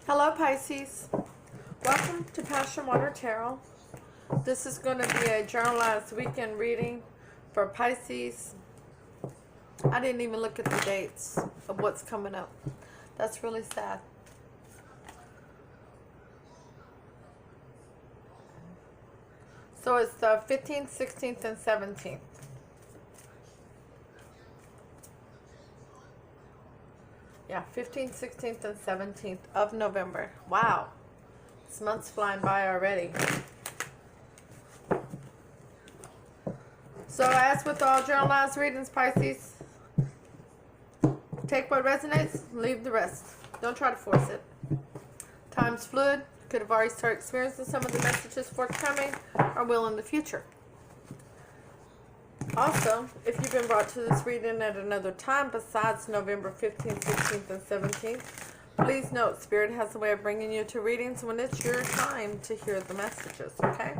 Hello Pisces, welcome to Passion Water Tarot. This is going to be a journalized weekend reading for Pisces. I didn't even look at the dates of what's coming up. That's really sad. So it's the 15th, 16th, and 17th. Yeah, 15th, 16th, and 17th of November. Wow. This month's flying by already. So as with all journalized readings, Pisces, take what resonates, leave the rest. Don't try to force it. Time's fluid. Could have already started experiencing some of the messages forthcoming or will in the future. Also, if you've been brought to this reading at another time besides November 15th, 16th, and 17th, please note Spirit has a way of bringing you to readings when it's your time to hear the messages, okay?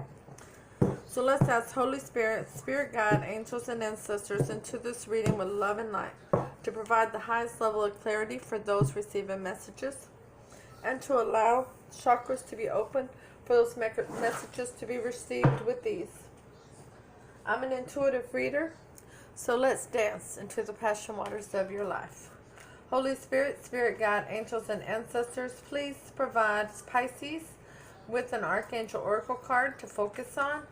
So let's ask Holy Spirit, Spirit Guide, Angels, and Ancestors into this reading with love and light to provide the highest level of clarity for those receiving messages and to allow chakras to be open for those messages to be received with ease. I'm an intuitive reader, so let's dance into the passion waters of your life. Holy Spirit, Spirit Guide, Angels, and Ancestors, please provide Pisces with an Archangel Oracle card to focus on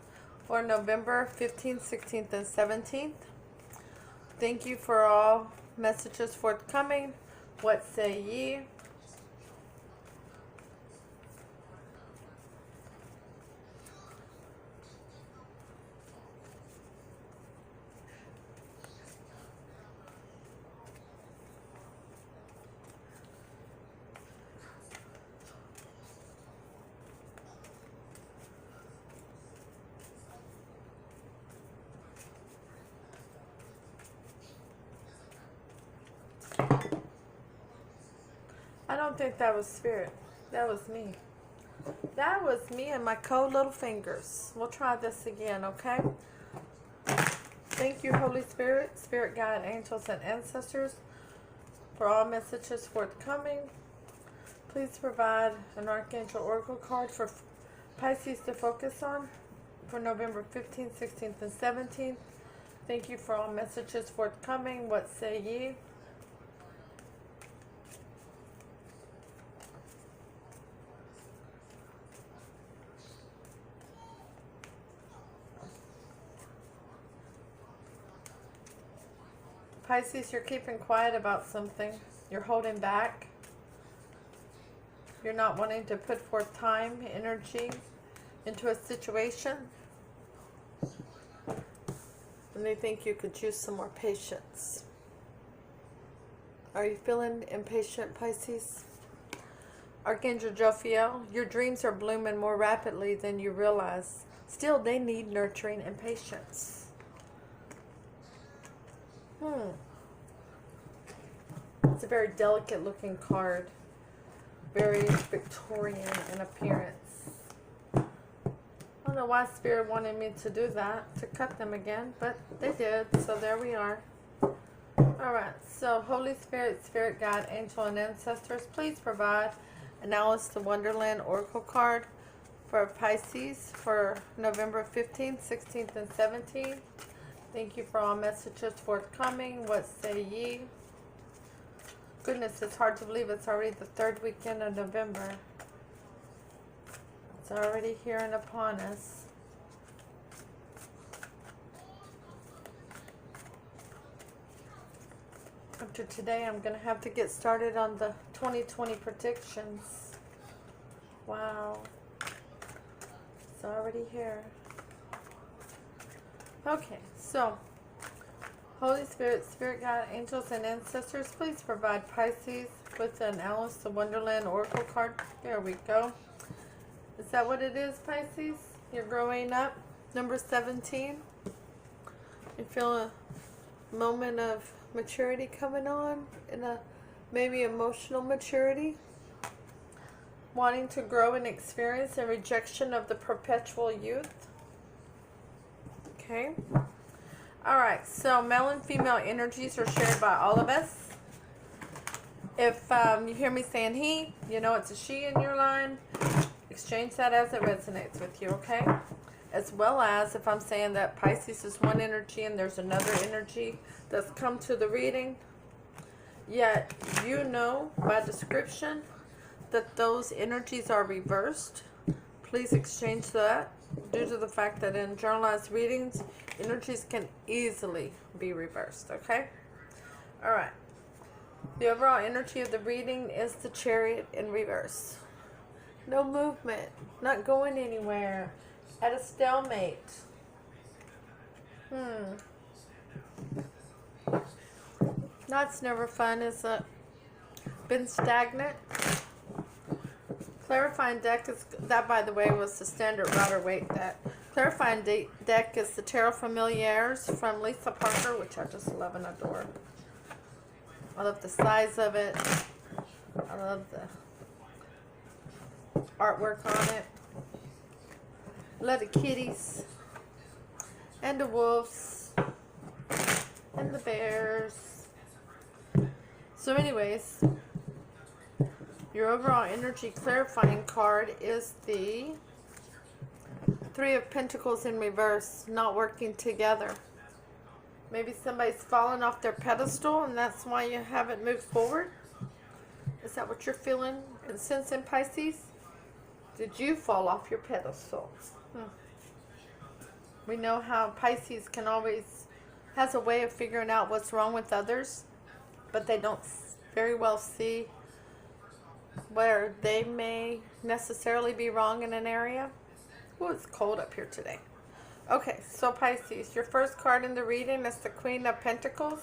for November 15th, 16th, and 17th. Thank you for all messages forthcoming. What say ye? I don't think that was Spirit. That was me. That was me and my cold little fingers. We'll try this again, okay? Thank you, Holy Spirit, Spirit Guide, Angels, and Ancestors, for all messages forthcoming. Please provide an Archangel Oracle card for Pisces to focus on for November 15th, 16th, and 17th. Thank you for all messages forthcoming. What say ye? Pisces, you're keeping quiet about something. You're holding back. You're not wanting to put forth time, energy into a situation. And they think you could use some more patience. Are you feeling impatient, Pisces? Archangel Jophiel, your dreams are blooming more rapidly than you realize. Still, they need nurturing and patience. It's a very delicate looking card. Very Victorian in appearance. I don't know why Spirit wanted me to do that, to cut them again, but they did, so there we are. Alright, so Holy Spirit, Spirit Guide, Angel, and Ancestors, please provide an Alice to Wonderland Oracle card for Pisces for November 15th, 16th, and 17th. Thank you for all messages forthcoming. What say ye? Goodness, it's hard to believe it's already the third weekend of November. It's already here and upon us. After today, I'm going to have to get started on the 2020 predictions. Wow. It's already here. Okay, so Holy Spirit, Spirit Guide, Angels, and Ancestors, please provide Pisces with an Alice to Wonderland Oracle card. There we go. Is that what it is, Pisces? You're growing up. Number 17. You feel a moment of maturity coming on, and a maybe emotional maturity. Wanting to grow and experience and rejection of the perpetual youth. Okay. Alright, so male and female energies are shared by all of us. If you hear me saying he, you know it's a she in your line. Exchange that as it resonates with you, okay? As well as if I'm saying that Pisces is one energy and there's another energy that's come to the reading, yet you know by description that those energies are reversed, please exchange that due to the fact that in journalized readings, energies can easily be reversed, okay? All right. The overall energy of the reading is the Chariot in reverse. No movement, not going anywhere, at a stalemate. That's never fun, is it? Been stagnant. Clarifying deck is, that by the way was the standard Rider-Waite deck. Clarifying deck is the Tarot Familiares from Lisa Parker, which I just love and adore. I love the size of it. I love the artwork on it. Love the kitties. And the wolves. And the bears. So anyways, your overall energy clarifying card is the Three of Pentacles in reverse, not working together. Maybe somebody's fallen off their pedestal and that's why you haven't moved forward. Is that what you're feeling and sensing, Pisces? Did you fall off your pedestal? We know how Pisces can always, has a way of figuring out what's wrong with others, but they don't very well see where they may necessarily be wrong in an area. Oh, it's cold up here today. Okay, so Pisces, your first card in the reading is the Queen of Pentacles,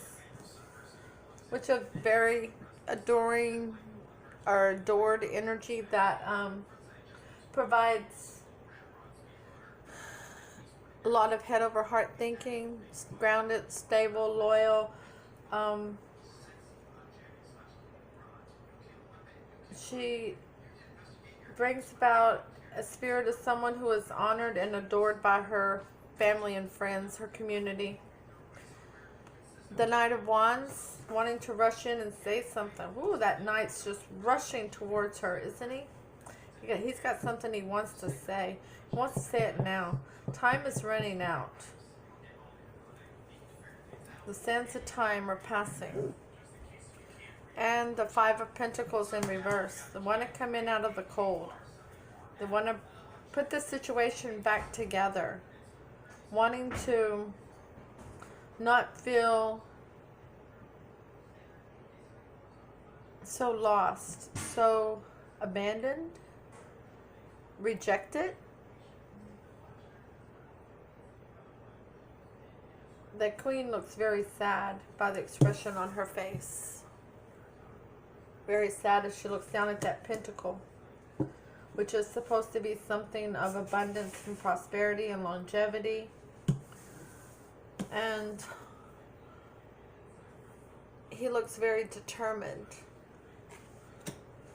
which is a very adoring or adored energy that provides a lot of head over heart thinking, grounded, stable, loyal. She brings about a spirit of someone who is honored and adored by her family and friends, her community. The Knight of Wands, wanting to rush in and say something. Ooh, that knight's just rushing towards her, isn't he? He's got something he wants to say. He wants to say it now. Time is running out. The sands of time are passing. And the Five of Pentacles in reverse. They want to come in out of the cold. They want to put the situation back together. Wanting to not feel so lost, so abandoned, rejected. The Queen looks very sad by the expression on her face. Very sad as she looks down at that pentacle, which is supposed to be something of abundance and prosperity and longevity. And he looks very determined.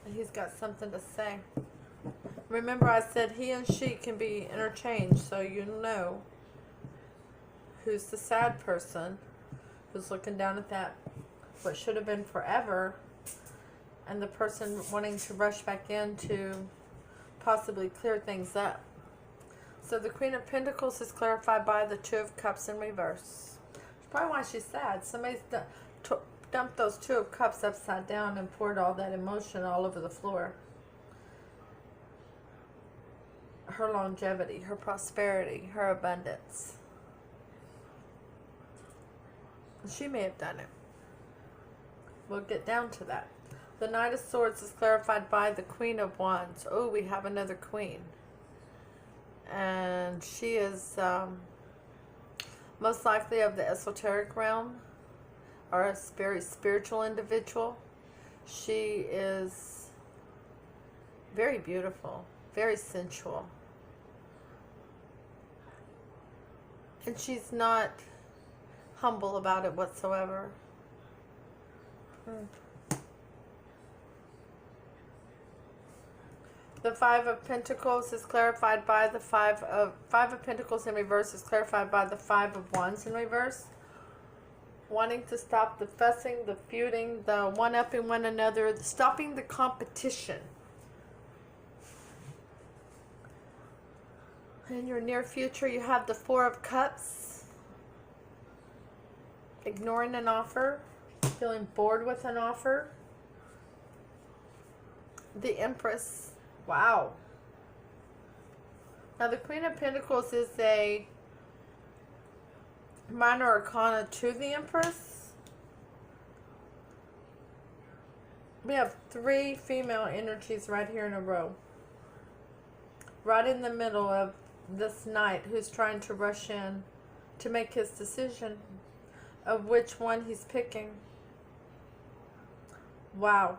And he's got something to say. Remember I said he and she can be interchanged, so you know who's the sad person who's looking down at that, what should have been forever, and the person wanting to rush back in to possibly clear things up. So the Queen of Pentacles is clarified by the Two of Cups in reverse. That's probably why she's sad. Somebody's dumped those Two of Cups upside down and poured all that emotion all over the floor. Her longevity, her prosperity, her abundance. She may have done it. We'll get down to that. The Knight of Swords is clarified by the Queen of Wands. Oh, we have another queen. And she is most likely of the esoteric realm, or a very spiritual individual. She is very beautiful, very sensual. And she's not humble about it whatsoever. The Five of Pentacles is clarified by the Five of Pentacles in reverse is clarified by the Five of Wands in reverse. wanting to stop the fussing, the feuding, the one-upping one another, stopping the competition. In your near future, you have the Four of Cups, ignoring an offer, feeling bored with an offer. The Empress. Wow. Now, the Queen of Pentacles is a minor arcana to the Empress. We have 3 female energies right here in a row. Right in the middle of this knight who's trying to rush in to make his decision of which one he's picking. Wow.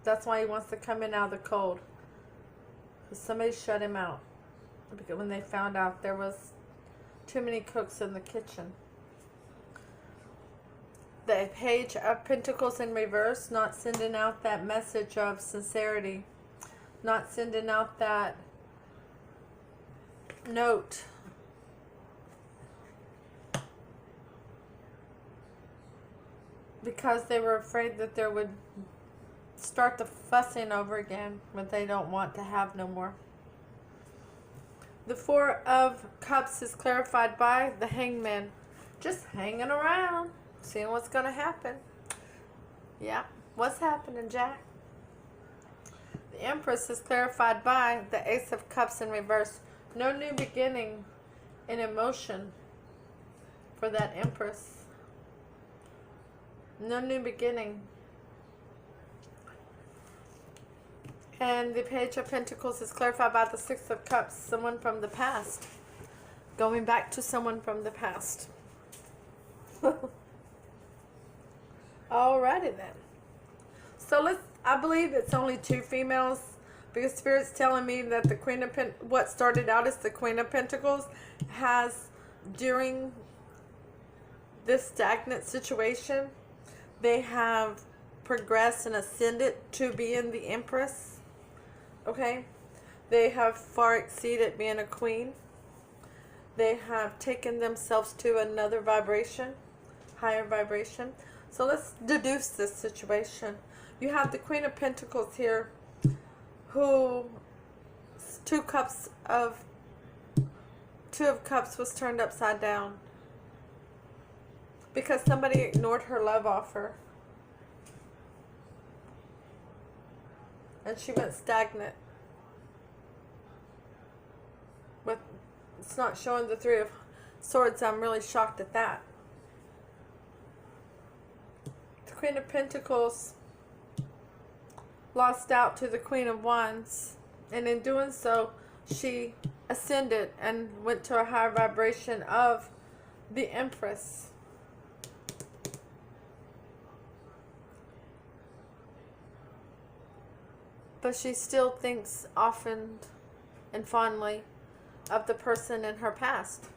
That's why he wants to come in out of the cold. Because somebody shut him out. Because when they found out there was too many cooks in the kitchen. The Page of Pentacles in reverse, not sending out that message of sincerity. Not sending out that note. Because they were afraid that there would start the fussing over again, but they don't want to have no more. The Four of Cups is clarified by the Hangman. Just hanging around, seeing what's going to happen. Yeah, what's happening, Jack? The Empress is clarified by the Ace of Cups in reverse. No new beginning in emotion for that Empress. No new beginning. And the Page of Pentacles is clarified by the Six of Cups. Someone from the past. Going back to someone from the past. Alrighty then. So I believe it's only 2 females. Because Spirit's telling me that the Queen of what started out as the Queen of Pentacles has, during this stagnant situation, they have progressed and ascended to being the Empress. Okay? They have far exceeded being a queen. They have taken themselves to another vibration, higher vibration. So let's deduce this situation. You have the Queen of Pentacles here, who 2 of Cups was turned upside down because somebody ignored her love offer and she went stagnant. But it's not showing the 3 of Swords. I'm really shocked at that. The Queen of Pentacles lost out to the Queen of Wands, and in doing so she ascended and went to a higher vibration of the Empress. But she still thinks often and fondly of the person in her past,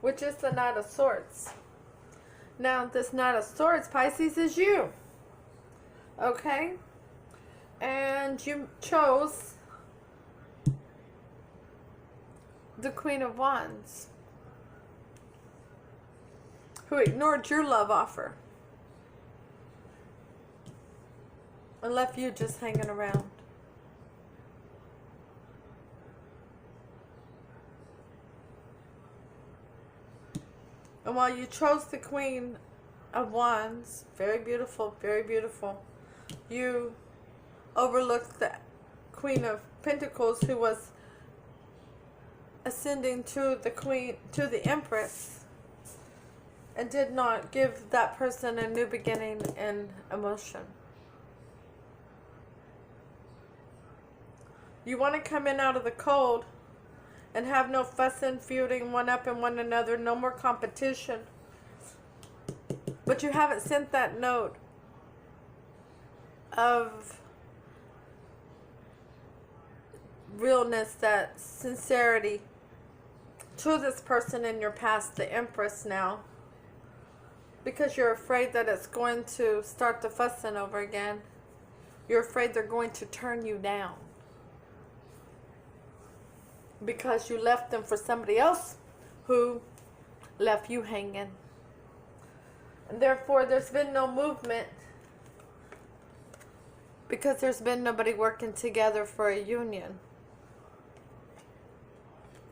which is the Knight of Swords. Now this Knight of Swords, Pisces, is you. Okay? And you chose the Queen of Wands, who ignored your love offer and left you just hanging around. And while you chose the Queen of Wands, very beautiful, you overlooked the Queen of Pentacles, who was ascending to the Empress, and did not give that person a new beginning in emotion. You want to come in out of the cold and have no fussing, feuding, one-upping one another, no more competition. But you haven't sent that note of realness, that sincerity to this person in your past, the Empress, now, because you're afraid that it's going to start the fussing over again. You're afraid they're going to turn you down because you left them for somebody else who left you hanging. And therefore, there's been no movement because there's been nobody working together for a union.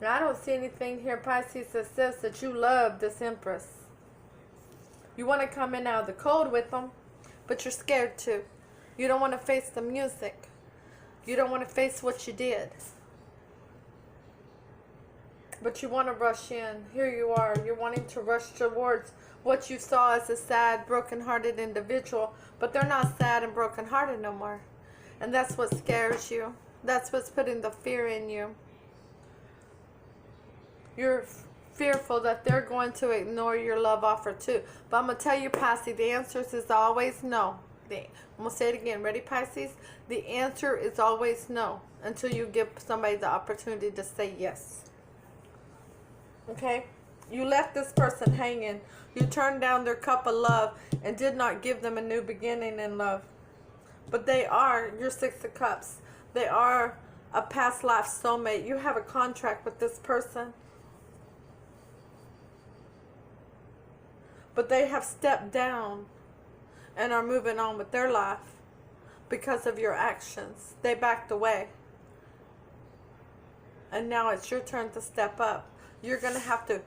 Now, I don't see anything here, Pisces, that says that you love this Empress. You want to come in out of the cold with them, but you're scared to. You don't want to face the music. You don't want to face what you did. But you want to rush in. Here you are. You're wanting to rush towards what you saw as a sad, broken-hearted individual. But they're not sad and broken-hearted no more. And that's what scares you. That's what's putting the fear in you. You're fearful that they're going to ignore your love offer too. But I'm going to tell you, Pisces, the answer is always no. I'm going to say it again. Ready, Pisces? The answer is always no until you give somebody the opportunity to say yes. Okay? You left this person hanging. You turned down their cup of love and did not give them a new beginning in love. But they are your Six of Cups. They are a past life soulmate. You have a contract with this person. But they have stepped down and are moving on with their life because of your actions. They backed away. And now it's your turn to step up. You're going to have to,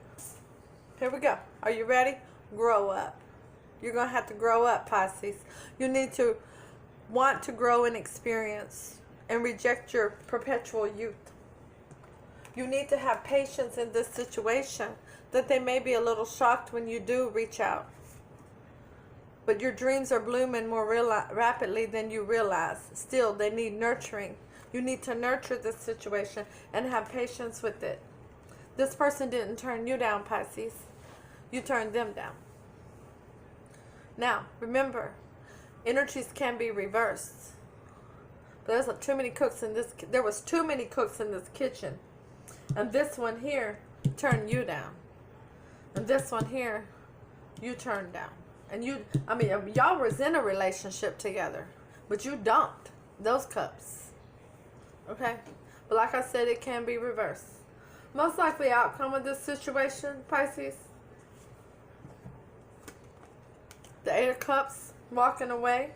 here we go. Are you ready? Grow up. You're going to have to grow up, Pisces. You need to want to grow in experience and reject your perpetual youth. You need to have patience in this situation, that they may be a little shocked when you do reach out. But your dreams are blooming more rapidly than you realize. Still, they need nurturing. You need to nurture this situation and have patience with it. This person didn't turn you down, Pisces. You turned them down. Now, remember, energies can be reversed. But there's too many cooks in this. There was too many cooks in this kitchen, and this one here turned you down, and this one here you turned down. And y'all was in a relationship together, but you dumped those cups. Okay, but like I said, it can be reversed. Most likely outcome of this situation, Pisces, the Eight of Cups, walking away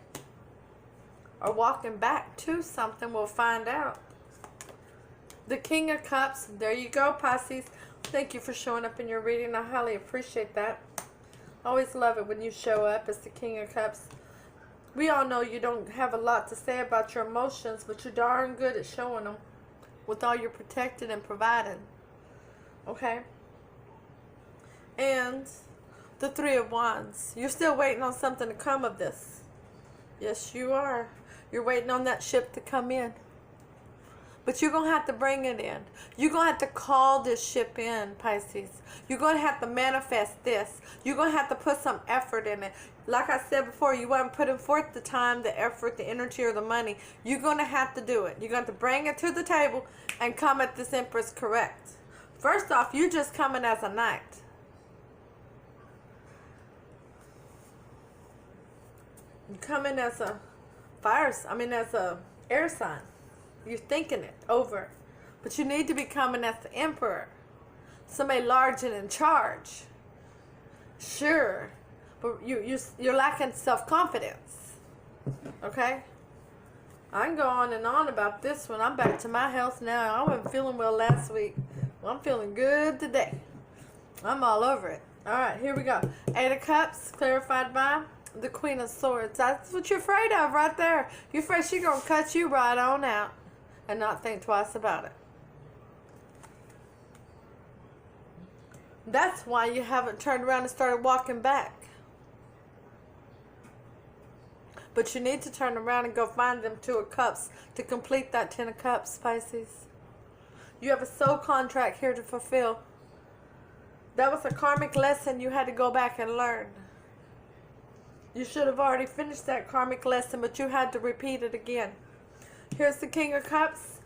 or walking back to something, we'll find out. The King of Cups, there you go, Pisces. Thank you for showing up in your reading. I highly appreciate that. I always love it when you show up as the King of Cups. We all know you don't have a lot to say about your emotions, but you're darn good at showing them with all your protected and providing. Okay? And the Three of Wands. You're still waiting on something to come of this. Yes, you are. You're waiting on that ship to come in. But you're going to have to bring it in. You're going to have to call this ship in, Pisces. You're going to have to manifest this. You're going to have to put some effort in it. Like I said before, you weren't putting forth the time, the effort, the energy, or the money. You're going to have to do it. You're going to have to bring it to the table and come at this Empress correct. First off, you're just coming as a knight. You come in as a as a air sign. You're thinking it over. But you need to be coming as the Emperor. Somebody large and in charge. Sure. But you're lacking self-confidence. Okay? I can go on and on about this one. I'm back to my health now. I wasn't feeling well last week. Well, I'm feeling good today. I'm all over it. Alright, here we go. Eight of Cups, clarified by the Queen of Swords. That's what you're afraid of right there. You're afraid she's going to cut you right on out and not think twice about it. That's why you haven't turned around and started walking back. But you need to turn around and go find them Two of Cups to complete that Ten of Cups, Pisces. You have a soul contract here to fulfill. That was a karmic lesson you had to go back and learn. You should have already finished that karmic lesson, but you had to repeat it again. Here's the King of Cups.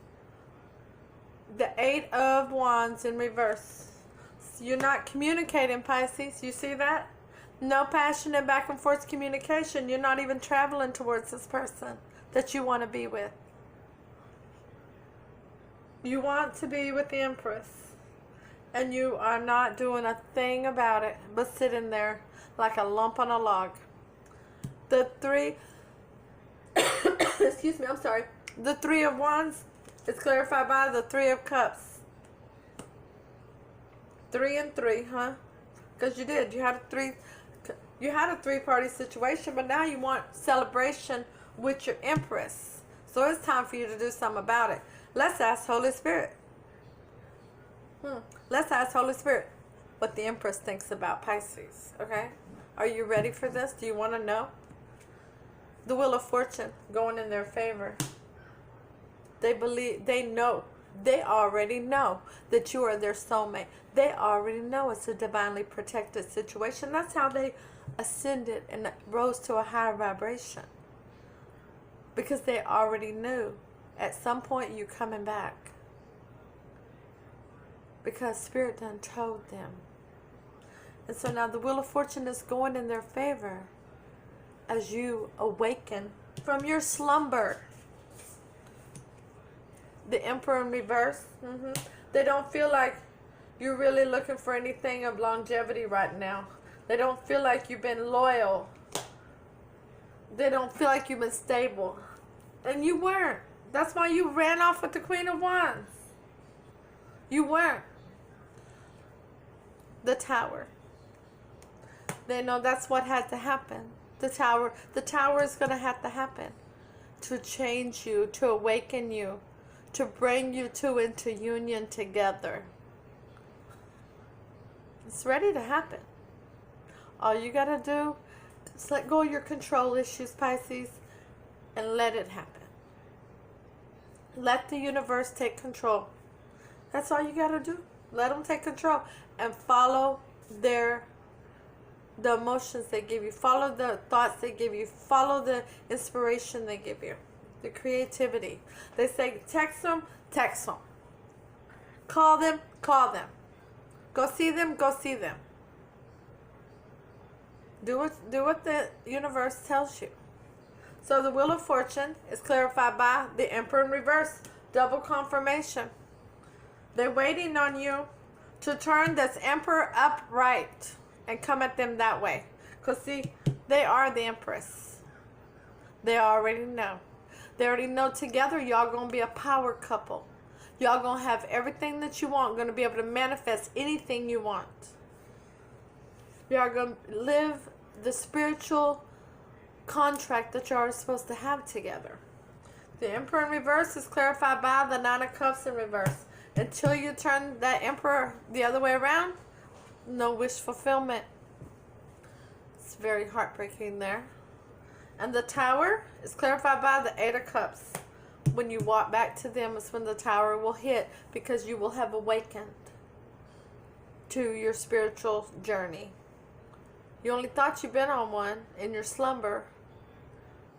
The Eight of Wands in reverse. So you're not communicating, Pisces. You see that? No passion and back and forth communication. You're not even traveling towards this person that you want to be with. You want to be with the Empress, and you are not doing a thing about it but sitting there. like a lump on a log. The three, excuse me, I'm sorry. The Three of Wands is clarified by the Three of Cups. 3 and 3, huh? Because you did. You had a three-party situation, but now you want celebration with your Empress. So it's time for you to do something about it. Let's ask Holy Spirit. Let's ask Holy Spirit what the Empress thinks about Pisces. Okay? Are you ready for this? Do you want to know? The Wheel of Fortune going in their favor. They already know that you are their soulmate. They already know it's a divinely protected situation. That's how they ascended and rose to a higher vibration. Because they already knew at some point you're coming back. Because Spirit done told them. And so now the Wheel of Fortune is going in their favor as you awaken from your slumber. The Emperor in reverse. They don't feel like you're really looking for anything of longevity right now. They don't feel like you've been loyal. They don't feel like you've been stable. And you weren't. That's why you ran off with the Queen of Wands. You weren't. The Tower. They know that's what had to happen. The Tower is going to have to happen to change you, to awaken you, to bring you two into union together. It's ready to happen. All you got to do is let go of your control issues, Pisces, and let it happen. Let the universe take control. That's all you got to do. Let them take control and follow the emotions they give you. Follow the thoughts they give you. Follow the inspiration they give you. The creativity. They say text them, text them. Call them, call them. Go see them, go see them. Do what the universe tells you. So the Wheel of Fortune is clarified by the Emperor in reverse. Double confirmation. They're waiting on you to turn this Emperor upright and come at them that way. Because see, they are the Empress. They already know. They already know together y'all going to be a power couple. Y'all going to have everything that you want. Going to be able to manifest anything you want. Y'all going to live the spiritual contract that y'all are supposed to have together. The Emperor in reverse is clarified by the Nine of Cups in reverse. Until you turn that Emperor the other way around, no wish fulfillment. It's very heartbreaking there. And the Tower is clarified by the Eight of Cups. When you walk back to them is when the Tower will hit, because you will have awakened to your spiritual journey. You only thought you'd been on one in your slumber,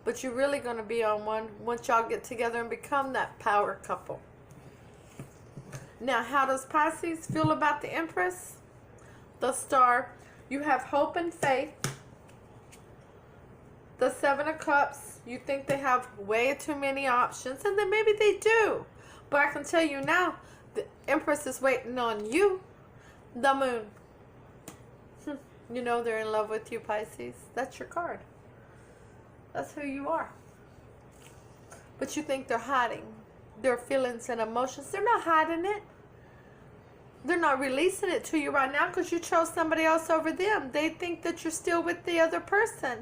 but you're really going to be on one once y'all get together and become that power couple. Now, how does Pisces feel about the Empress? The Star. You have hope and faith. The Seven of Cups. You think they have way too many options, and then maybe they do. But I can tell you now, the Empress is waiting on you. The Moon. You know they're in love with you, Pisces. That's your card. That's who you are. But you think they're hiding their feelings and emotions. They're not hiding it. They're not releasing it to you right now because you chose somebody else over them. They think that you're still with the other person.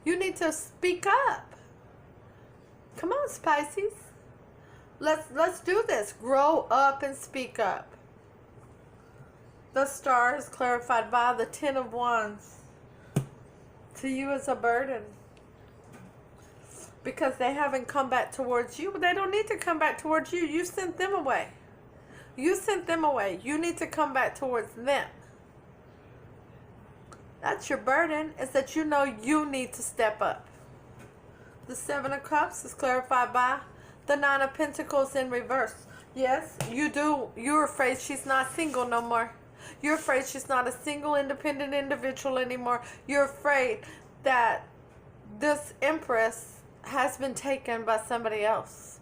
You need to speak up. Come on, Pisces. Let's do this. Grow up and speak up. The Star is clarified by the Ten of Wands. To you is a burden. Because they haven't come back towards you. But they don't need to come back towards you. You sent them away. You sent them away. You need to come back towards them. That's your burden, is that you know you need to step up. The Seven of Cups is clarified by the Nine of Pentacles in reverse. Yes, you do. You're afraid she's not single no more. You're afraid she's not a single independent individual anymore. You're afraid that this Empress has been taken by somebody else.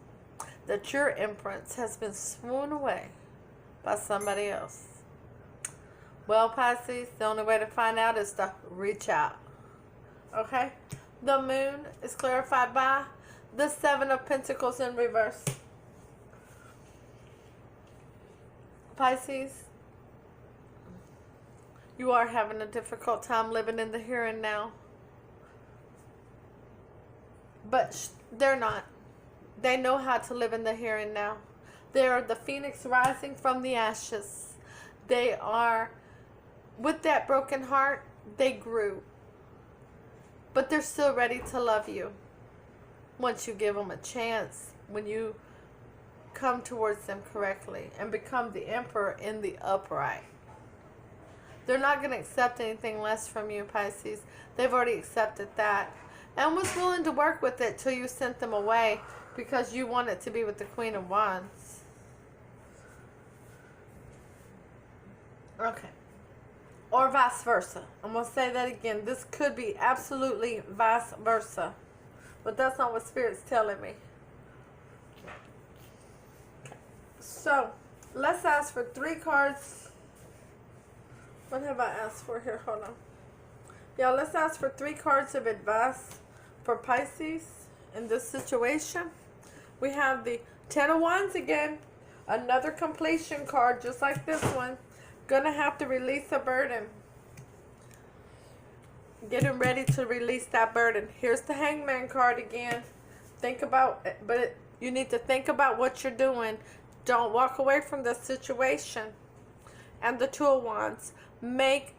That your Empress has been swooned away by somebody else. Well, Pisces, the only way to find out is to reach out. Okay? The moon is clarified by the Seven of Pentacles in reverse. Pisces, you are having a difficult time living in the here and now. But they're not. They know how to live in the here and now. They are the phoenix rising from the ashes. They are, with that broken heart, they grew. But they're still ready to love you. Once you give them a chance, when you come towards them correctly and become the emperor in the upright. They're not going to accept anything less from you, Pisces. They've already accepted that. And was willing to work with it till you sent them away because you wanted to be with the Queen of Wands. Okay. Or vice versa. I'm going to say that again. This could be absolutely vice versa. But that's not what Spirit's telling me. So, let's ask for 3 cards. What have I asked for here? Hold on. Yeah, let's ask for 3 cards of advice for Pisces in this situation. We have the Ten of Wands again. Another completion card just like this one. Gonna have to release a burden. Getting ready to release that burden. Here's the Hangman card again. Think about it, but you need to think about what you're doing. Don't walk away from the situation. And the Two of Wands. Make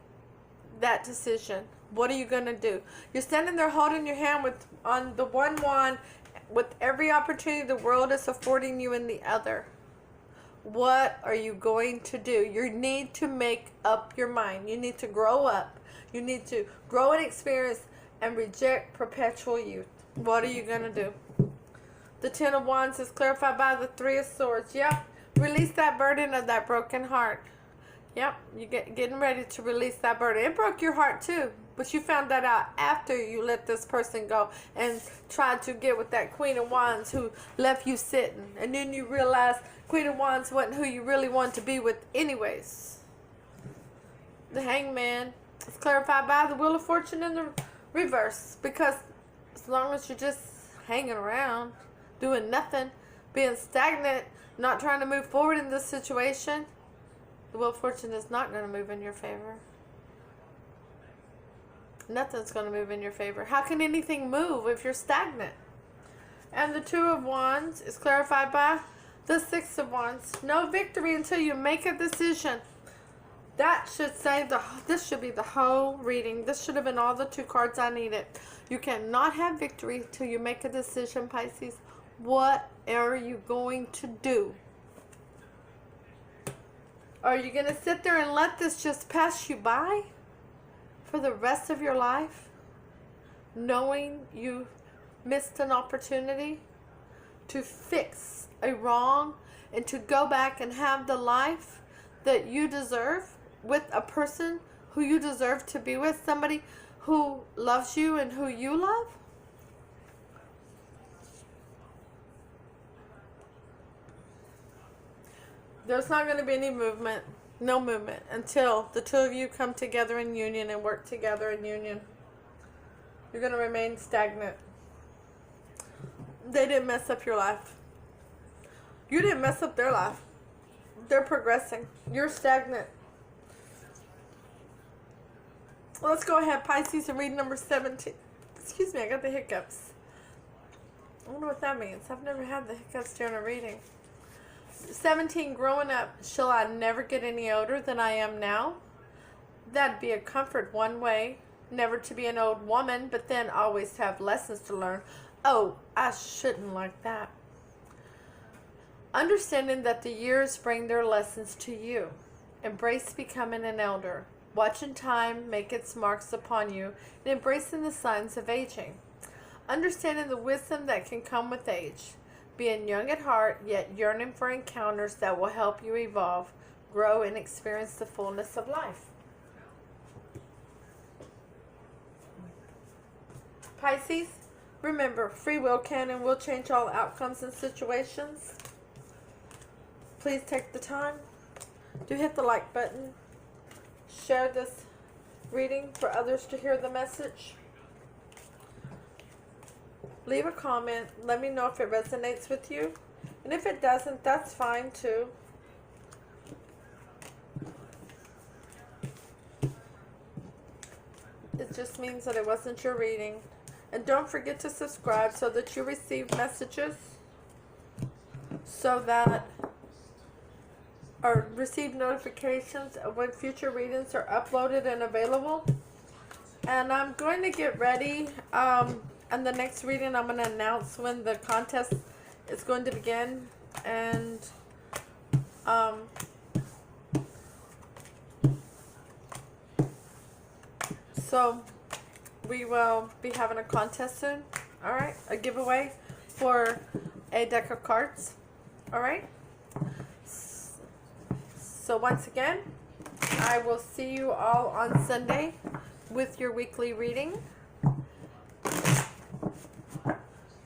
that decision. What are you going to do? You're standing there holding your hand with on the one wand with every opportunity the world is affording you in the other. What are you going to do? You need to make up your mind. You need to grow up. You need to grow in experience and reject perpetual youth. What are you going to do? The Ten of Wands is clarified by the Three of Swords. Yep. Release that burden of that broken heart. Yep. You're getting ready to release that burden. It broke your heart too. But you found that out after you let this person go and tried to get with that Queen of Wands who left you sitting. And then you realized Queen of Wands wasn't who you really wanted to be with anyways. The Hangman is clarified by the Wheel of Fortune in the reverse. Because as long as you're just hanging around, doing nothing, being stagnant, not trying to move forward in this situation, the Wheel of Fortune is not going to move in your favor. Nothing's going to move in your favor. How can anything move if you're stagnant? And the Two of Wands is clarified by the Six of Wands. No victory until you make a decision. That should say this should be the whole reading. This should have been all the 2 cards I needed. You cannot have victory till you make a decision, Pisces. What are you going to do? Are you going to sit there and let this just pass you by for the rest of your life, knowing you missed an opportunity to fix a wrong and to go back and have the life that you deserve with a person who you deserve to be with, somebody who loves you and who you love? There's not going to be any movement, no movement, until the 2 of you come together in union and work together in union. You're going to remain stagnant. They didn't mess up your life. You didn't mess up their life. They're progressing. You're stagnant. Let's go ahead, Pisces, and read number 17. Excuse me, I got the hiccups. I wonder what that means. I've never had the hiccups during a reading. 17, growing up, shall I never get any older than I am now? That'd be a comfort one way, never to be an old woman, but then always have lessons to learn. Oh, I shouldn't like that. Understanding that the years bring their lessons to you. Embrace becoming an elder. Watching time make its marks upon you and embracing the signs of aging. Understanding the wisdom that can come with age. Being young at heart, yet yearning for encounters that will help you evolve, grow, and experience the fullness of life. Pisces, remember, free will can and will change all outcomes and situations. Please take the time to hit the like button, share this reading for others to hear the message. Leave a comment. Let me know if it resonates with you. And if it doesn't, that's fine too. It just means that it wasn't your reading. And don't forget to subscribe so that you receive messages or receive notifications of when future readings are uploaded and available. And I'm going to get ready. And the next reading, I'm going to announce when the contest is going to begin. And so we will be having a contest soon. Alright, a giveaway for a deck of cards. Alright. So once again, I will see you all on Sunday with your weekly reading.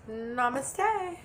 Namaste.